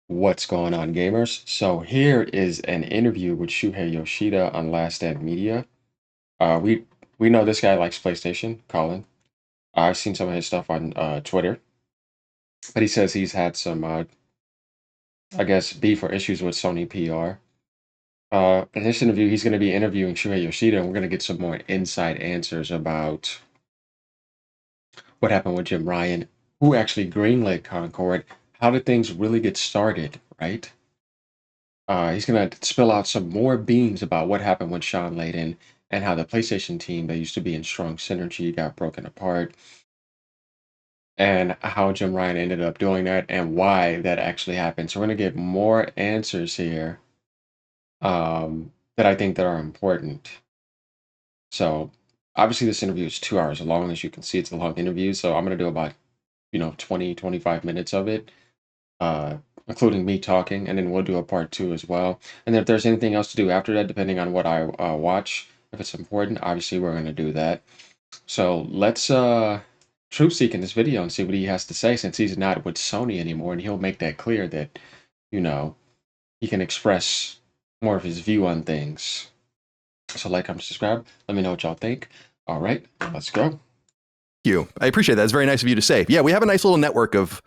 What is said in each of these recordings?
What's going on, gamers? So here is an interview with Shuhei Yoshida on Last Stand Media. We know this guy likes PlayStation, Colin. I've seen some of his stuff on Twitter, but he says he's had some, I guess, beef or issues with Sony PR. In this interview, he's going to be interviewing Shuhei Yoshida, and we're going to get some more inside answers about what happened with Jim Ryan, who actually greenlit Concord, how did things really get started, right? He's going to spill out some more beans about what happened with Sean Layden and how the PlayStation team that used to be in strong synergy got broken apart, and how Jim Ryan ended up doing that and why that actually happened. So we're going to get more answers here that I think that are important. So obviously this interview is 2 hours long. As you can see, it's a long interview. So I'm going to do about, 20, 25 minutes of it. Including me talking, and then we'll do a part two as well. And then if there's anything else to do after that, depending on what I watch, if it's important, obviously we're going to do that. So let's truth seek in this video and see what he has to say, since he's not with Sony anymore, and he'll make that clear that, he can express more of his view on things. So like, comment, subscribe. Let me know what y'all think. All right, let's go. You. I appreciate that. It's very nice of you to say. Yeah, we have a nice little network of,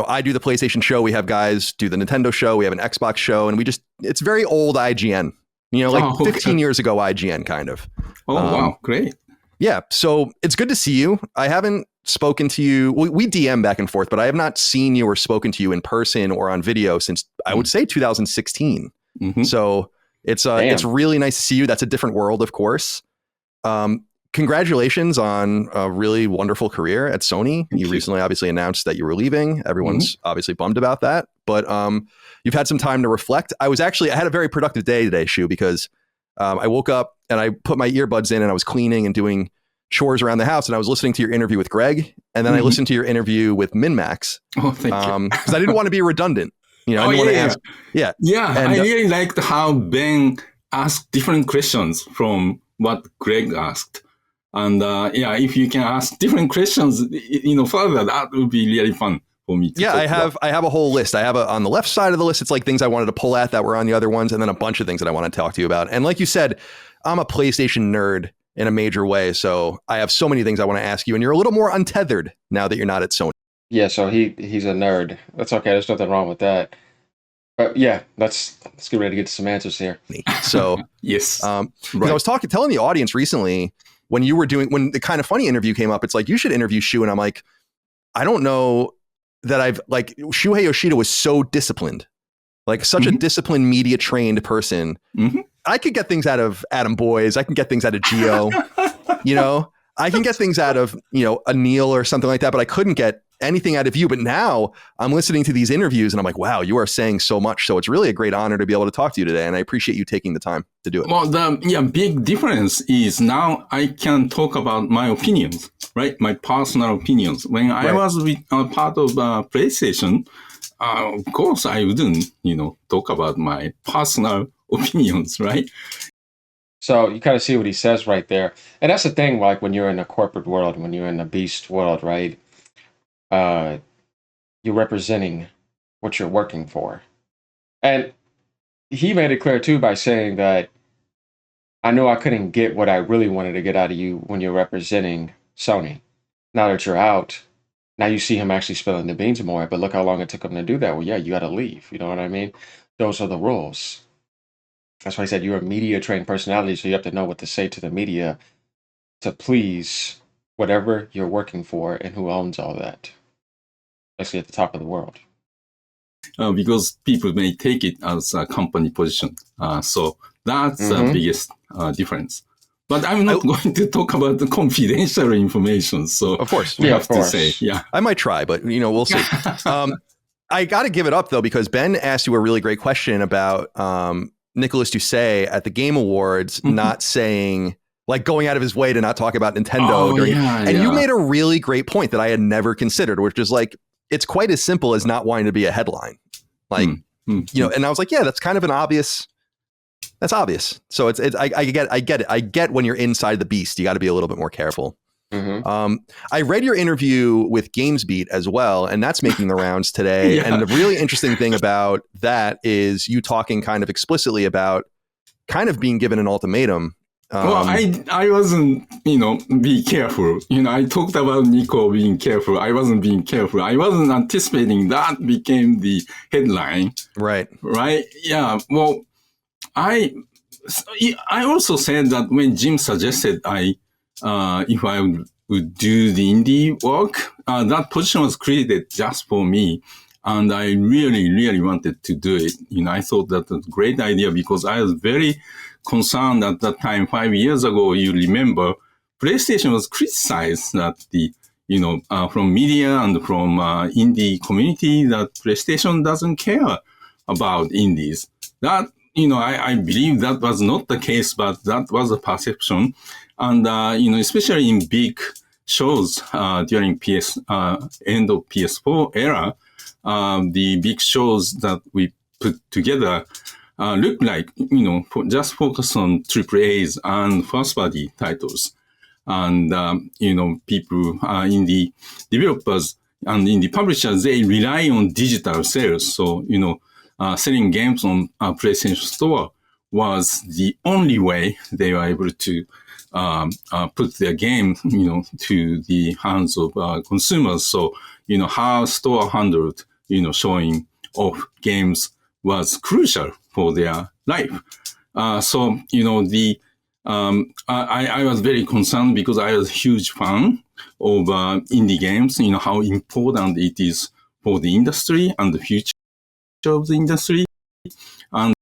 I do the PlayStation show. We have guys do the Nintendo show. We have an Xbox show, and it's very old IGN, 15 years ago IGN kind of. Oh, wow. Great. Yeah. So it's good to see you. I haven't spoken to you. We DM back and forth, but I have not seen you or spoken to you in person or on video since I would say 2016. Mm-hmm. So it's really nice to see you. That's a different world, of course. Congratulations on a really wonderful career at Sony. You recently obviously announced that you were leaving. Everyone's obviously bummed about that, but you've had some time to reflect. I had a very productive day today, Shu, because I woke up and I put my earbuds in and I was cleaning and doing chores around the house, and I was listening to your interview with Greg, and then I listened to your interview with MinMax. Oh, thank you. Because I didn't want to be redundant. I didn't want to ask. Yeah. Yeah. And, I really liked how Ben asked different questions from what Greg asked. And if you can ask different questions, further, that would be really fun for me. I have a whole list. I have on the left side of the list, it's like things I wanted to pull at that were on the other ones, and then a bunch of things that I want to talk to you about. And like you said, I'm a PlayStation nerd in a major way, so I have so many things I want to ask you, and you're a little more untethered now that you're not at Sony. Yeah, so he's a nerd. That's okay. There's nothing wrong with that. But yeah, let's get ready to get to some answers here. So yes, right. I was telling the audience recently, when the Kind of Funny interview came up, it's like, you should interview Shu. And I'm like, I don't know that Shuhei Yoshida was so disciplined, like such a disciplined, media trained person. Mm-hmm. I could get things out of Adam Boyes. I can get things out of Geo, I can get things out of, Anil or something like that, but I couldn't get anything out of you. But now I'm listening to these interviews and I'm like, wow, you are saying so much. So it's really a great honor to be able to talk to you today. And I appreciate you taking the time to do it. Well, the big difference is now I can talk about my opinions, right? My personal opinions. When I was part of PlayStation, of course I wouldn't, talk about my personal opinions, right? So you kind of see what he says right there. And that's the thing, like when you're in the corporate world, when you're in the beast world, right? You're representing what you're working for. And he made it clear too by saying that I know I couldn't get what I really wanted to get out of you when you're representing Sony. Now that you're out, now you see him actually spilling the beans more, but look how long it took him to do that. Well, yeah, you got to leave. You know what I mean? Those are the rules. That's why I said you're a media trained personality, so you have to know what to say to the media to please whatever you're working for and who owns all that, especially at the top of the world. Because people may take it as a company position. So that's the biggest difference. But I'm not going to talk about the confidential information. So of course, we have to say, I might try, but we'll see. I got to give it up though, because Ben asked you a really great question about Nicholas Doucet at the Game Awards, not saying, like, going out of his way to not talk about Nintendo. You made a really great point that I had never considered, which is like, it's quite as simple as not wanting to be a headline. Like, and I was like, yeah, that's kind of that's obvious. So I get it. I get when you're inside the beast, you got to be a little bit more careful. I read your interview with GamesBeat as well, and that's making the rounds today. And the really interesting thing about that is you talking kind of explicitly about kind of being given an ultimatum. Well, I wasn't, be careful. I talked about Nico being careful. I wasn't being careful. I wasn't anticipating that became the headline. Right. Right. Yeah. Well, I also said that when Jim suggested if I would do the indie work, that position was created just for me. And I really, really wanted to do it. I thought that was a great idea because I was very concerned at that time, 5 years ago. You remember, PlayStation was criticized that from media and from indie community that PlayStation doesn't care about indies. That, I believe that was not the case, but that was a perception. And, especially in big shows during end of PS4 era, the big shows that we put together look like, just focus on AAAs and first-party titles. And, people, indie developers and indie publishers, they rely on digital sales. So, selling games on PlayStation Store was the only way they were able to put their game, to the hands of consumers. So, how store handled, showing off games was crucial for their life. I was very concerned because I was a huge fan of indie games, how important it is for the industry and the future of the industry. And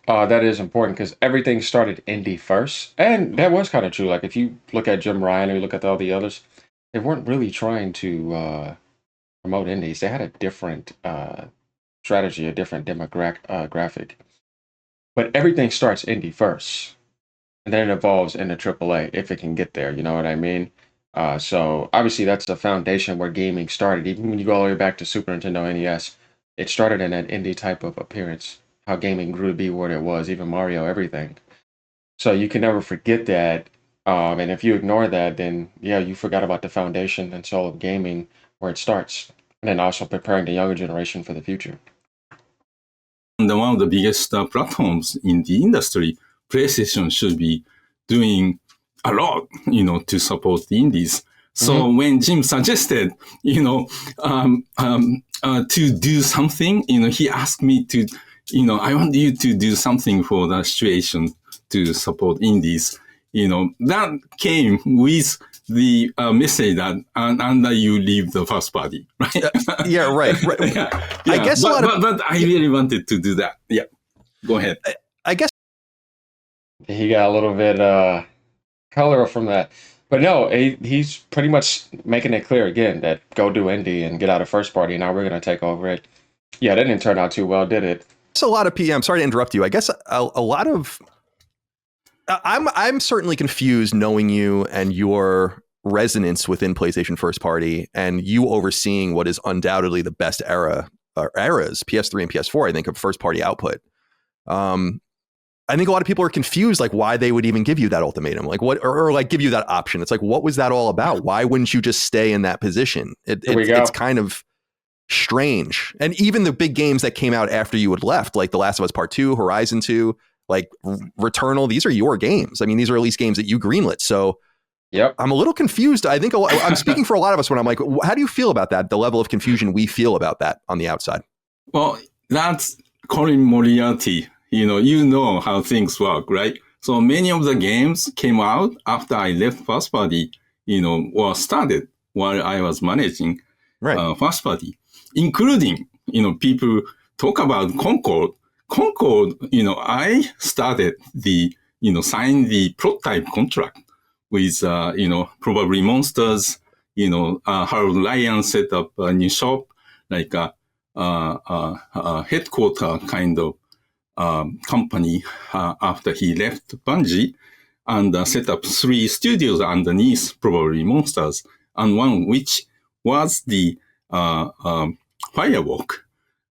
that is important because everything started indie first. And that was kind of true. Like if you look at Jim Ryan or you look at all the others, they weren't really trying to promote indies. They had a different strategy, a different demographic. But everything starts indie first. And then it evolves into AAA if it can get there. You know what I mean? So obviously that's the foundation where gaming started. Even when you go all the way back to Super Nintendo NES, it started in an indie type of appearance. How gaming grew to be what it was, even Mario, everything. So you can never forget that. And if you ignore that, then you forgot about the foundation and soul of gaming where it starts. And then also preparing the younger generation for the future. One of the biggest platforms in the industry, PlayStation should be doing a lot, to support the indies. So when Jim suggested, to do something, he asked me to, I want you to do something for the situation to support indies. That came with the message that and you leave the first party, right? Right. I guess but I really wanted to do that. Yeah, go ahead. I guess he got a little bit color from that, but no, he's pretty much making it clear again that go do indie and get out of first party. Now we're gonna take over it. Yeah, that didn't turn out too well, did it? It's a lot of I'm sorry to interrupt you. I guess a lot of I'm certainly confused knowing you and your resonance within PlayStation first party and you overseeing what is undoubtedly the best eras, PS3 and PS4, I think, of first party output. I think a lot of people are confused, like why they would even give you that ultimatum, like what, or like give you that option. It's like, what was that all about? Why wouldn't you just stay in that position? It's kind of strange. And even the big games that came out after you had left, like The Last of Us Part 2, Horizon 2, like Returnal, these are your games. I mean, these are at least games that you greenlit. So I'm a little confused. I think I'm speaking for a lot of us when I'm like, how do you feel about that? The level of confusion we feel about that on the outside. Well, that's Colin Moriarty. You know how things work, right? So many of the games came out after I left first party, or started while I was managing first party, including, people talk about Concord. Concord, I started signed the prototype contract with, Probably Monsters, Harold Ryan set up a new shop, like a headquarter kind of company after he left Bungie, and set up 3 studios underneath Probably Monsters, and one which was the Firewalk.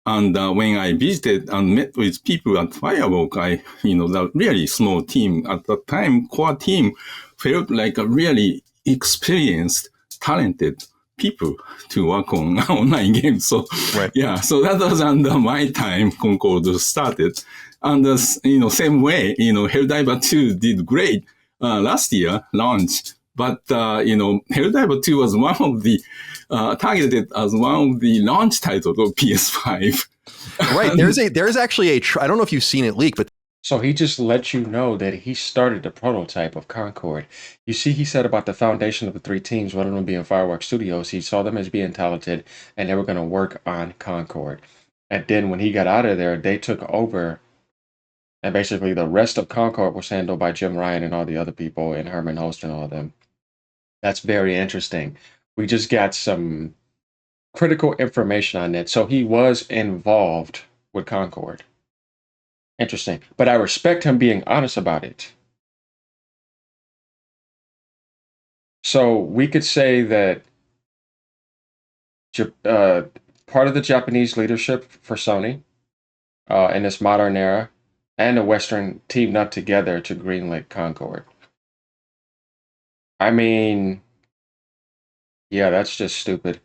And when I visited and met with people at Firewalk, the really small team at that time, core team, felt like a really experienced, talented people to work on online games. So, Right. yeah, so that was under my time Concord started. And, same way, Helldiver 2 did great last year, launch. But, Helldiver 2 was one of the, targeted as one of the launch titles of PS5. Right. There's actually I don't know if you've seen it leak, but So he just let you know that he started the prototype of Concord. You see, he said about the foundation of the three teams, one of them being Fireworks Studios, he saw them as being talented and they were going to work on Concord. And then when he got out of there, they took over. And basically the rest of Concord was handled by Jim Ryan and all the other people and Herman Host and all of them. That's very interesting. We just got some critical information on it. So he was involved with Concord. Interesting. But I respect him being honest about it. So we could say that part of the Japanese leadership for Sony in this modern era and the Western teamed up together to greenlight Concord. I mean, yeah, that's just stupid.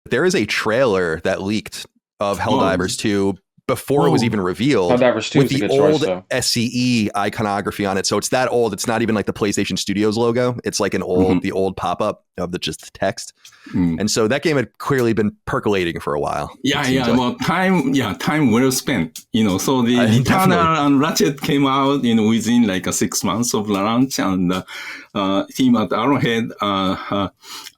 there is a trailer that leaked of Helldivers 2 before it was even revealed Helldivers 2 with is a the good old choice, though. SCE iconography on it. So it's that old. It's not even like the PlayStation Studios logo. It's like the old pop-up of just the text. And so that game had clearly been percolating for a while. Well, time well spent, so the Returnal and Ratchet came out, within like 6 months of launch, and team at Arrowhead,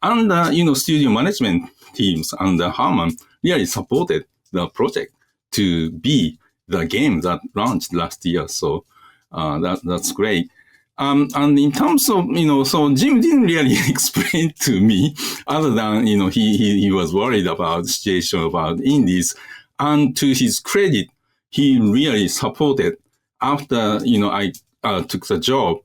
and, studio management teams and Harman really supported the project to be the game that launched last year. So, that's great. And in terms of, so Jim didn't really explain to me other than, he was worried about the situation about indies. And to his credit, he really supported after, I took the job,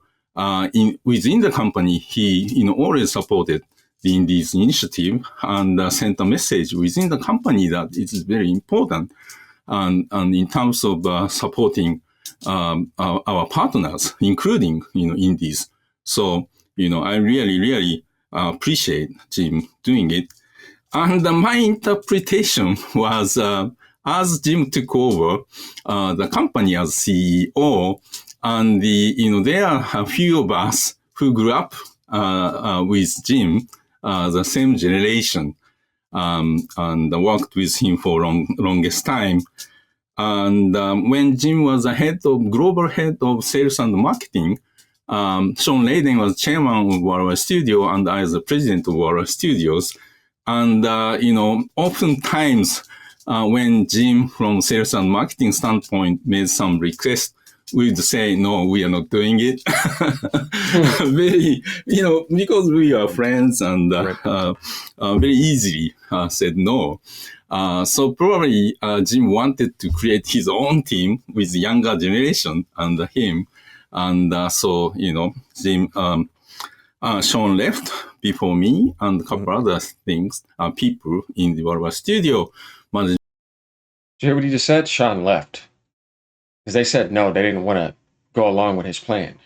within the company, he, always supported the indies initiative and sent a message within the company that it is very important. And in terms of supporting our partners, including, indies. So, I really appreciate Jim doing it. And my interpretation was, as Jim took over the company as CEO, and there are a few of us who grew up with Jim, the same generation, and worked with him for longest time. And when Jim was the global head of sales and marketing, Sean Layden was chairman of our studio, and I was the president of our studios. And, oftentimes, when Jim from sales and marketing standpoint made some request, we'd say, no, we are not doing it. Very, because we are friends and very easily said no. So probably Jim wanted to create his own team with the younger generation under him. And so, Jim, Sean left before me and a couple other people in the studio. Did you hear what he just said? Sean left. Because they said no, they didn't want to go along with his plan.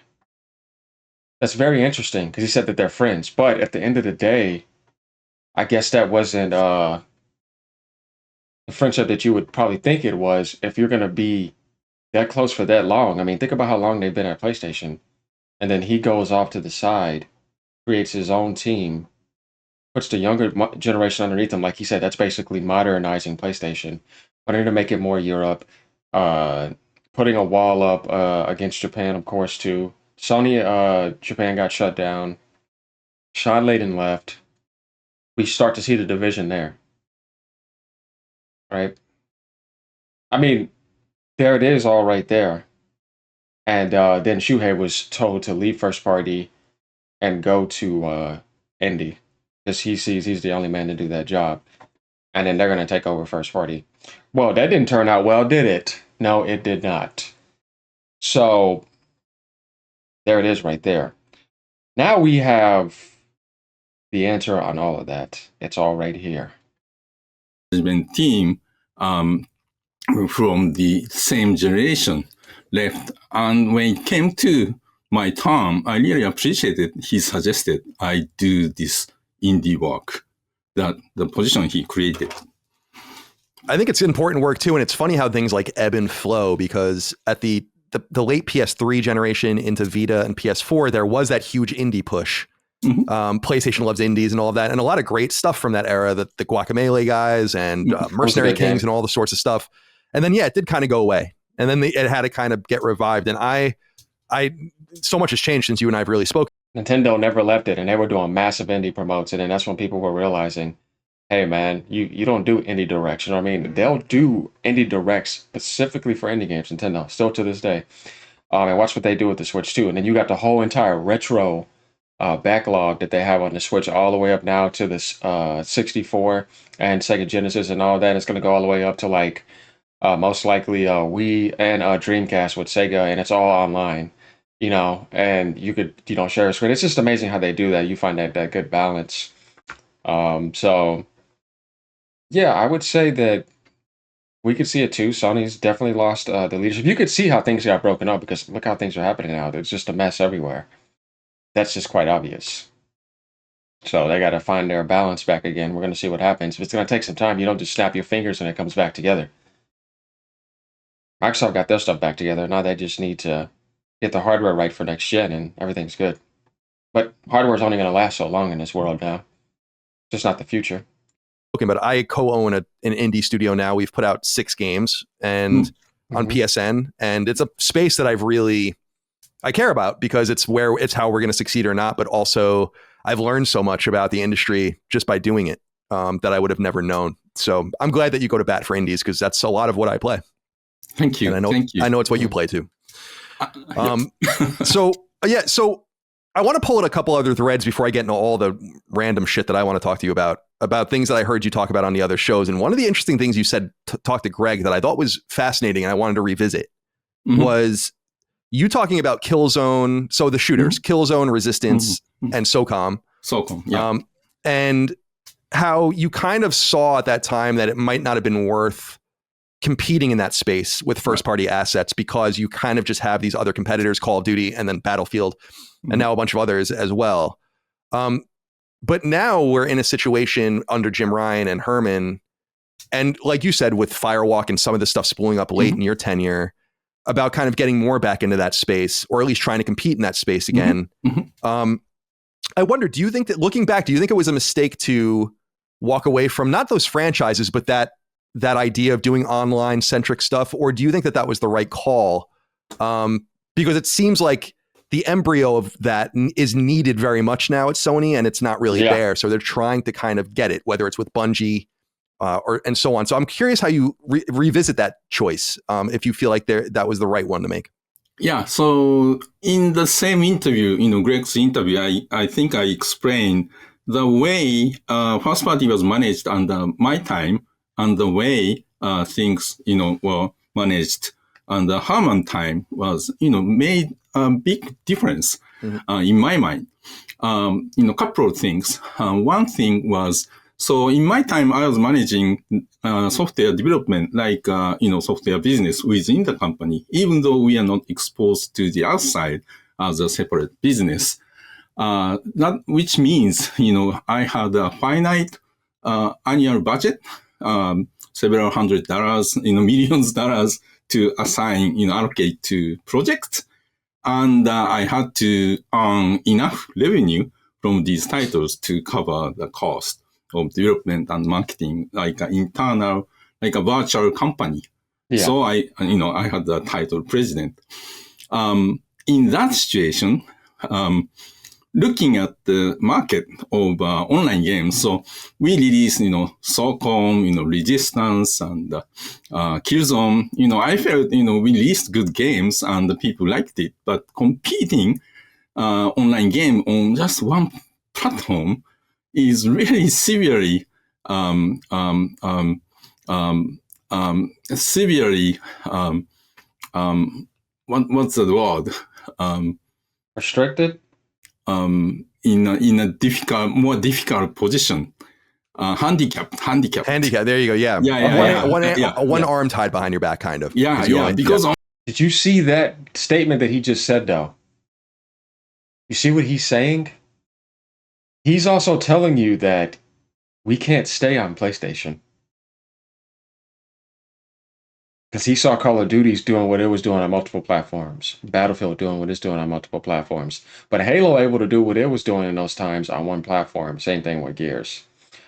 That's very interesting because he said that they're friends. But at the end of the day, I guess that wasn't the friendship that you would probably think it was if you're going to be that close for that long. I mean, think about how long they've been at PlayStation. And then he goes off to the side, creates his own team, puts the younger generation underneath him. Like he said, that's basically modernizing PlayStation, wanting to make it more Europe, putting a wall up against Japan, of course, too. Sony, Japan got shut down. Sean Layden left. We start to see the division there. Right? I mean, there it is all right there. And then Shuhei was told to leave first party and go to indie because he sees he's the only man to do that job. And then they're going to take over first party. Well, that didn't turn out well, did it? No, it did not. So there it is right there. Now we have the answer on all of that. It's all right here. Management team from the same generation left. And when it came to my term, I really appreciated he suggested I do this indie work, that the position he created. I think it's important work too. And it's funny how things like ebb and flow, because at the late PS3 generation into Vita and PS4, there was that huge indie push. PlayStation loves indies and all of that. And a lot of great stuff from that era, the Guacamelee guys and Mercenary Kings and all the sorts of stuff. And then, it did kind of go away. And then it had to kind of get revived. And I so much has changed since you and I have really spoken. Nintendo never left it, and they were doing massive indie promotes. And then that's when people were realizing, hey, man, you don't do indie directs. You know what I mean? They'll do indie directs specifically for indie games, Nintendo, still to this day. And watch what they do with the Switch, too. And then you got the whole entire retro backlog that they have on the Switch all the way up now to this 64 and Sega Genesis and all that. It's going to go all the way up to like most likely Wii and Dreamcast with Sega, and it's all online, and you could, share a screen. It's just amazing how they do that. You find that good balance. So yeah, I would say that we could see it too. Sony's definitely lost the leadership. You could see how things got broken up, because look how things are happening now. There's just a mess everywhere. That's just quite obvious. So they got to find their balance back again. We're going to see what happens. But it's going to take some time. You don't just snap your fingers and it comes back together. Microsoft got their stuff back together. Now they just need to get the hardware right for next gen, and everything's good. But hardware's only going to last so long in this world now. Just not the future. Okay, but I co-own an indie studio now. We've put out 6 games and on PSN, and it's a space that I care about, because it's how we're going to succeed or not. But also, I've learned so much about the industry just by doing it that I would have never known. So I'm glad that you go to bat for indies, because that's a lot of what I play. Thank you. And I know it's what you play too. So I want to pull in a couple other threads before I get into all the random shit that I want to talk to you about things that I heard you talk about on the other shows. And one of the interesting things you said, talk to Greg, that I thought was fascinating and I wanted to revisit was you talking about Killzone. So the shooters, Killzone, Resistance, and SOCOM. SOCOM, yeah. And how you kind of saw at that time that it might not have been worth competing in that space with first party assets, because you kind of just have these other competitors, Call of Duty and then Battlefield, and now a bunch of others as well. But now we're in a situation under Jim Ryan and Herman, and like you said, with Firewalk and some of the stuff spooling up late in your tenure, about kind of getting more back into that space, or at least trying to compete in that space again. I wonder, do you think that, looking back, do you think it was a mistake to walk away from not those franchises, but that idea of doing online centric stuff? Or do you think that was the right call? Because it seems like the embryo of that is needed very much now at Sony, and it's not really there. So they're trying to kind of get it, whether it's with Bungie and so on. So I'm curious how you revisit that choice, if you feel like that was the right one to make. Yeah. So in the same interview, Greg's interview, I think I explained the way first party was managed under my time and the way things, were managed under Herman time was, made a big difference in my mind. Couple of things. One thing was, so in my time, I was managing software development, like, software business within the company, even though we are not exposed to the outside as a separate business. That, which means, I had a finite annual budget, several $100s, millions dollars to assign, allocate to projects. And I had to earn enough revenue from these titles to cover the cost of development and marketing, like an internal, like a virtual company. Yeah. So I had the title president. In that situation, looking at the market of online games, so we released, SOCOM, Resistance and Killzone. I felt, we released good games and the people liked it, but competing online game on just one platform is really severely, what's the word? Restricted? In a more difficult position. handicapped. Handicap. There you go. Yeah. One arm tied behind your back, kind of. Yeah. Because did you see that statement that he just said, though? You see what he's saying? He's also telling you that we can't stay on PlayStation. Because he saw Call of Duty's doing what it was doing on multiple platforms. Battlefield doing what it's doing on multiple platforms. But Halo able to do what it was doing in those times on one platform. Same thing with Gears.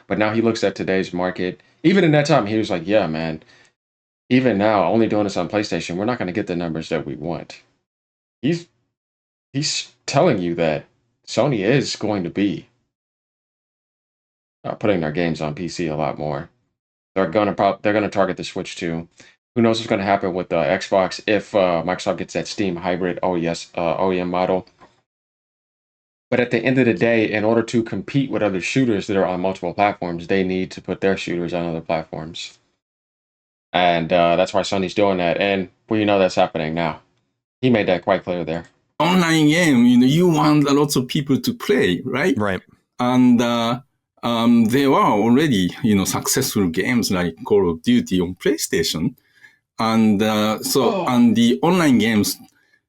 But now he looks at today's market. Even in that time, he was like, yeah, man, even now, only doing this on PlayStation, we're not going to get the numbers that we want. He's telling you that Sony is going to be putting their games on PC a lot more. They're going to target the Switch too. Who knows what's going to happen with the Xbox if Microsoft gets that Steam hybrid OEM model. But at the end of the day, in order to compete with other shooters that are on multiple platforms, they need to put their shooters on other platforms. And that's why Sony's doing that. And we know that's happening now. He made that quite clear there. Online game, you want a lot of people to play, right? Right. And there were already, successful games like Call of Duty on PlayStation. And and the online games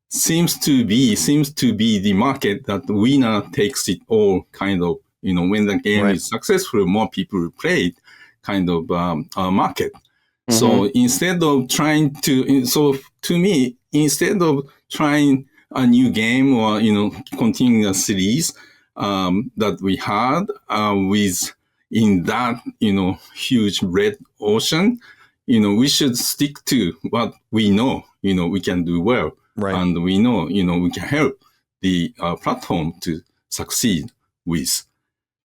seems to be the market that the winner takes it all, kind of, when the game is successful, more people play it, kind of market. Mm-hmm. So instead of instead of trying a new game or, continuing a series that we had with in that, huge red ocean, we should stick to what we know, we can do well. Right. And we know, we can help the platform to succeed with.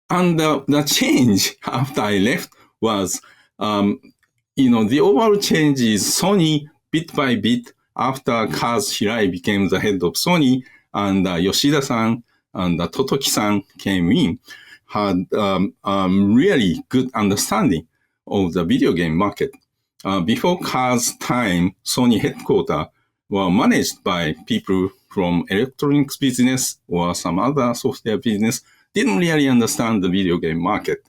And the change after I left was, the overall change is Sony bit by bit after Kaz Hirai became the head of Sony and Yoshida-san and Totoki-san came in, had really good understanding of the video game market. Before Kaz's time, Sony headquarters were managed by people from electronics business or some other software business, didn't really understand the video game market.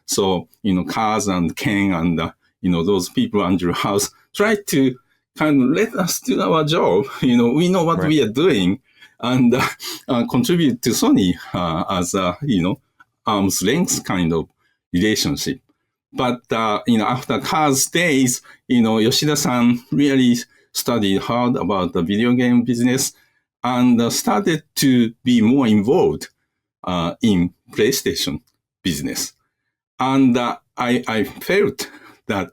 So, Kaz and Ken and, those people under house tried to kind of let us do our job. We know what we are doing and contribute to Sony as a, arm's length kind of relationship. But, after Kaz's days, Yoshida-san really studied hard about the video game business and started to be more involved in PlayStation business. And I felt that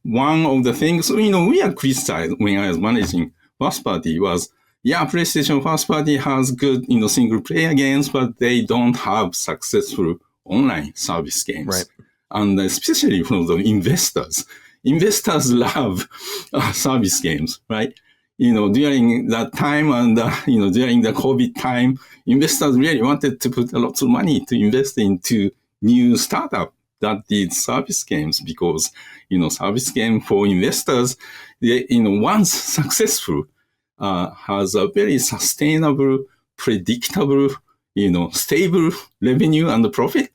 one of the things, we are criticized when I was managing first party was, PlayStation first party has good, single player games, but they don't have successful online service games. Right. And especially from the investors. Investors love service games, right? During that time and, during the COVID time, investors really wanted to put a lot of money to invest into new startup that did service games because, service game for investors, they, once successful, has a very sustainable, predictable, stable revenue and profit.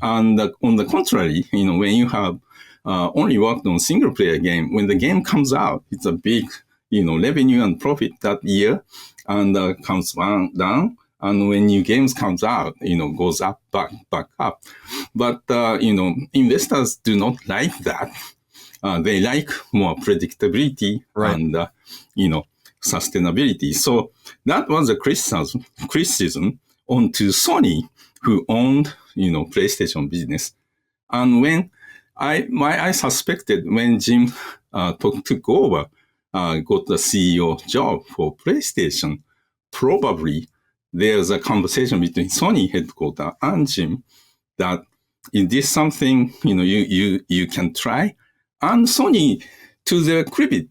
And on the contrary, when you have only worked on single player game, when the game comes out, it's a big, revenue and profit that year and comes down. And when new games comes out, goes up, back up. But, investors do not like that. They like more predictability and, sustainability. So that was a criticism onto Sony, who owned, PlayStation business. And when I suspected when Jim took over, got the CEO job for PlayStation, probably there's a conversation between Sony headquarters and Jim that is this something, you can try? And Sony, to their credit,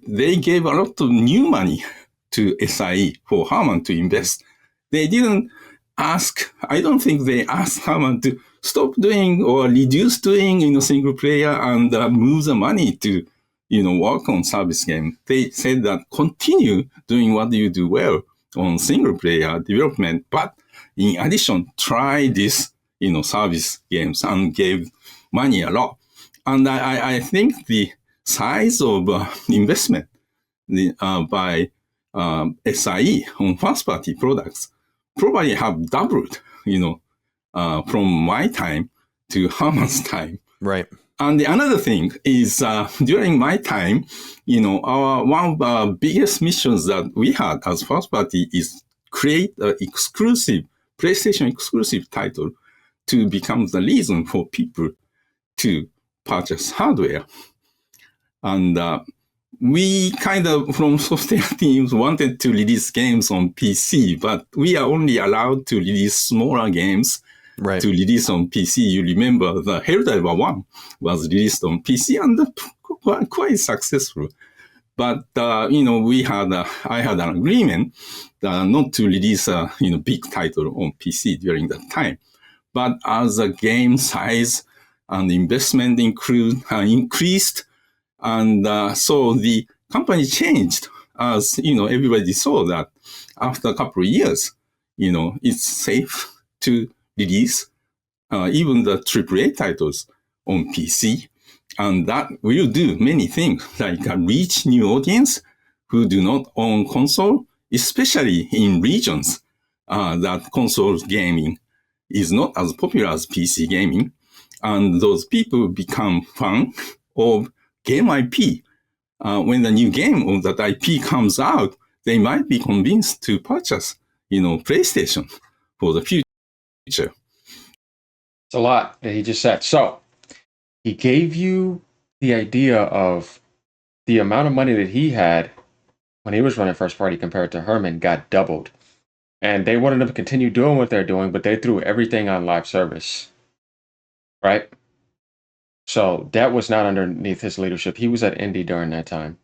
they gave a lot of new money to SIE for Herman to invest. They didn't I don't think they asked Herman to stop doing or reduce doing, single player and move the money to, work on service game. They said that continue doing what you do well on single player development, but in addition, try this, service games and gave money a lot. And I think the size of investment by SIE on first-party products probably have doubled, from my time to Herman's time. Right. And the another thing is during my time, one of the biggest missions that we had as first party is create an exclusive PlayStation exclusive title to become the reason for people to purchase hardware. And we kind of, from software teams, wanted to release games on PC, but we are only allowed to release smaller games to release on PC. You remember the Helldiver 1 was released on PC and quite successful. But, I had an agreement not to release a, big title on PC during that time. But as the game size and investment increased, and so the company changed as, everybody saw that after a couple of years, it's safe to release even the AAA titles on PC. And that will do many things, like reach new audience who do not own console, especially in regions that console gaming is not as popular as PC gaming. And those people become fan of game IP. When the new game of that IP comes out, they might be convinced to purchase, PlayStation for the future. It's a lot that he just said. So he gave you the idea of the amount of money that he had when he was running first party compared to Herman got doubled. And they wanted him to continue doing what they're doing, but they threw everything on live service. Right? So that was not underneath his leadership. He was at Indy during that time.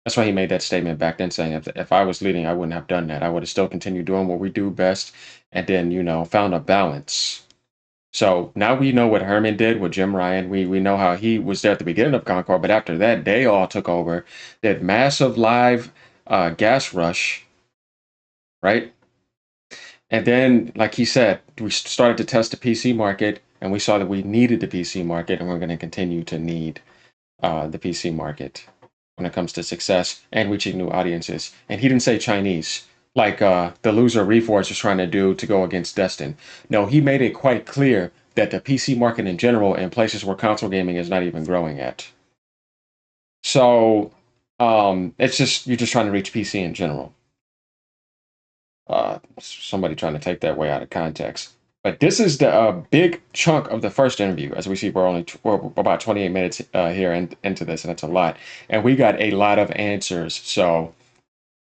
That's why he made that statement back then, saying if I was leading, I wouldn't have done that. I would have still continued doing what we do best and then, found a balance. So now we know what Herman did with Jim Ryan. We know how he was there at the beginning of Concord, but after that, they all took over. That massive live gas rush, right? And then, like he said, we started to test the PC market, and we saw that we needed the PC market, and we're going to continue to need the PC market when it comes to success and reaching new audiences. And he didn't say Chinese, like the loser Reforge was trying to do to go against Destin. No, he made it quite clear that the PC market in general in places where console gaming is not even growing at. So it's just, you're just trying to reach PC in general. Somebody trying to take that way out of context. But this is the big chunk of the first interview. As we see, we're about 28 minutes here into this, and that's a lot. And we got a lot of answers. So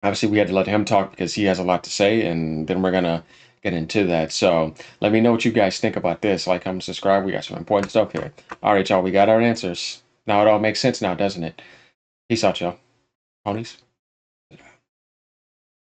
obviously we had to let him talk because he has a lot to say, and then we're going to get into that. So let me know what you guys think about this. Like, comment, subscribe. We got some important stuff here. All right, y'all, we got our answers. Now it all makes sense now, doesn't it? Peace out, y'all. Ponies.